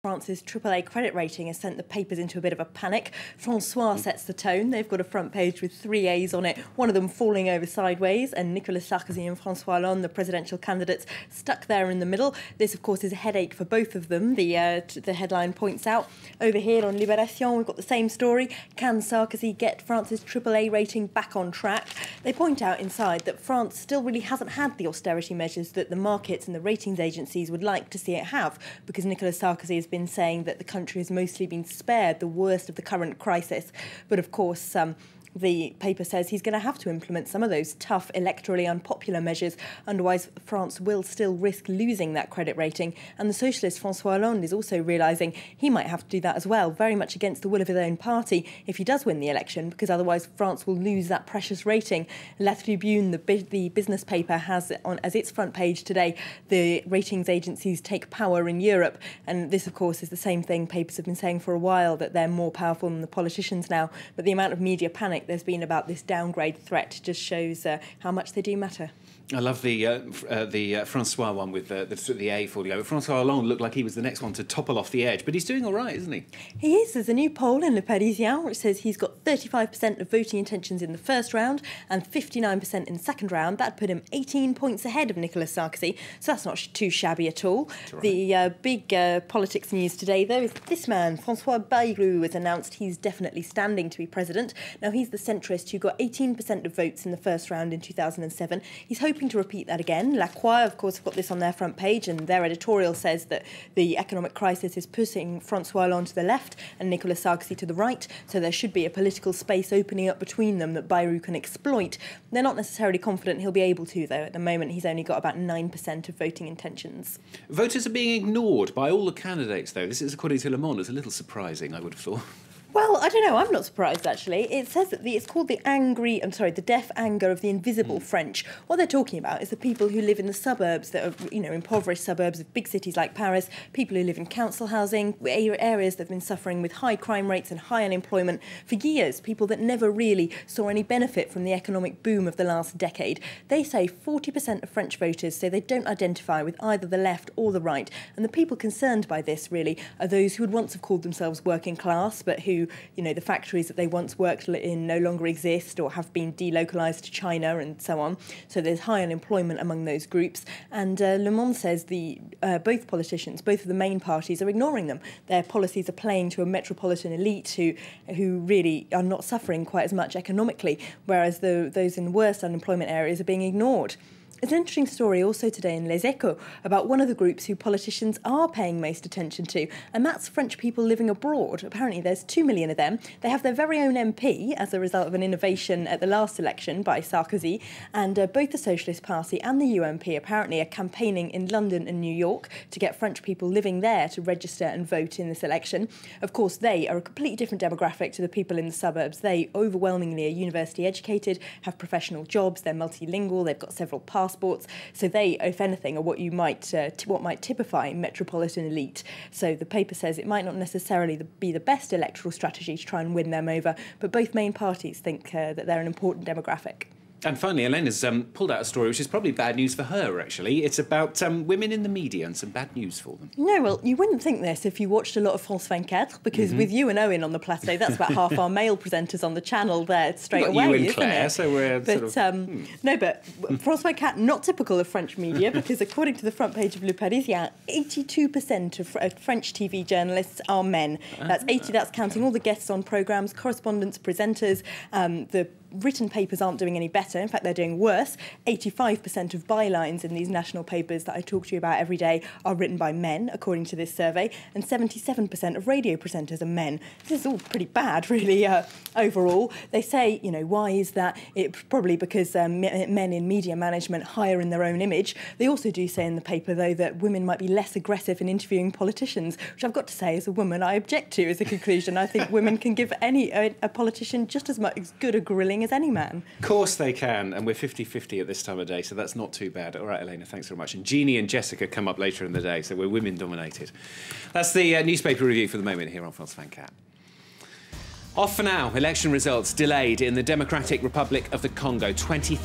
France's AAA credit rating has sent the papers into a bit of a panic. François sets the tone. They've got a front page with 3 A's on it, one of them falling over sideways, and Nicolas Sarkozy and François Hollande, the presidential candidates, stuck there in the middle. This, of course, is a headache for both of them, the headline points out. Over here on Libération, we've got the same story. Can Sarkozy get France's AAA rating back on track? They point out inside that France still really hasn't had the austerity measures that the markets and the ratings agencies would like to see it have, because Nicolas Sarkozy has been saying that the country has mostly been spared the worst of the current crisis. But of course, the paper says he's going to have to implement some of those tough, electorally unpopular measures, otherwise France will still risk losing that credit rating. And the socialist François Hollande is also realising he might have to do that as well, very much against the will of his own party, if he does win the election, because otherwise France will lose that precious rating. La Tribune, the business paper, has on as its front page today, the ratings agencies take power in Europe. And this, of course, is the same thing papers have been saying for a while, that they're more powerful than the politicians now. But the amount of media panic there's been about this downgrade threat just shows how much they do matter. I love the Francois one with the A falling over. Francois Hollande looked like he was the next one to topple off the edge, but he's doing all right, isn't he? He is. There's a new poll in Le Parisien which says he's got 35% of voting intentions in the first round and 59% in the second round. That put him 18 points ahead of Nicolas Sarkozy, so that's not too shabby at all. Right. The big politics news today, though, is this man, François Bayrou, has announced he's definitely standing to be president. Now, he's the centrist who got 18% of votes in the first round in 2007. He's hoping to repeat that again. La Croix, of course, have got this on their front page, and their editorial says that the economic crisis is pushing François Hollande to the left and Nicolas Sarkozy to the right, so there should be a political space opening up between them that Bayrou can exploit. They're not necessarily confident he'll be able to, though. At the moment, he's only got about 9% of voting intentions. Voters are being ignored by all the candidates, though. This is, according to Le Monde, it's a little surprising, I would have thought. Well, I don't know. I'm not surprised, actually. It says that it's called the deaf anger of the invisible French. What they're talking about is the people who live in the suburbs that are, impoverished suburbs of big cities like Paris, people who live in council housing, areas that have been suffering with high crime rates and high unemployment for years, people that never really saw any benefit from the economic boom of the last decade. They say 40% of French voters say they don't identify with either the left or the right. And the people concerned by this, really, are those who would once have called themselves working class, but who, the factories that they once worked in no longer exist or have been delocalised to China and so on. So there's high unemployment among those groups. And Le Monde says both politicians, both of the main parties, are ignoring them. Their policies are playing to a metropolitan elite who really are not suffering quite as much economically, whereas those in the worst unemployment areas are being ignored. It's an interesting story also today in Les Echos about one of the groups who politicians are paying most attention to, and that's French people living abroad. Apparently there's 2 million of them. They have their very own MP as a result of an innovation at the last election by Sarkozy, and both the Socialist Party and the UMP apparently are campaigning in London and New York to get French people living there to register and vote in this election. Of course, they are a completely different demographic to the people in the suburbs. They overwhelmingly are university educated, have professional jobs, they're multilingual, they've got several passports, so they, if anything, are what might typify metropolitan elite. So the paper says it might not necessarily be the best electoral strategy to try and win them over, but both main parties think that they're an important demographic. And finally, Elena's pulled out a story which is probably bad news for her, actually. It's about women in the media and some bad news for them. No, well, you wouldn't think this if you watched a lot of France 24, because with you and Owen on the plateau, that's about half our male presenters on the channel there straight away, you and isn't Claire, it? So we're No, but France 24, not typical of French media, because according to the front page of Le Parisien, 82% of French TV journalists are men. That's 80. That's counting all the guests on programmes, correspondents, presenters. The written papers aren't doing any better. In fact, they're doing worse. 85% of bylines in these national papers that I talk to you about every day are written by men, according to this survey, and 77% of radio presenters are men. This is all pretty bad, really, overall. They say, why is that? It's probably because men in media management hire in their own image. They also do say in the paper, though, that women might be less aggressive in interviewing politicians, which I've got to say, as a woman, I object to as a conclusion. I think women can give a politician just as much as good a grilling as any man. Of course they can, and we're 50-50 at this time of day, so that's not too bad. All right, Elena, thanks very much. And Jeannie and Jessica come up later in the day, so we're women-dominated. That's the newspaper review for the moment here on France 24. Off for now. Election results delayed in the Democratic Republic of the Congo. 20,000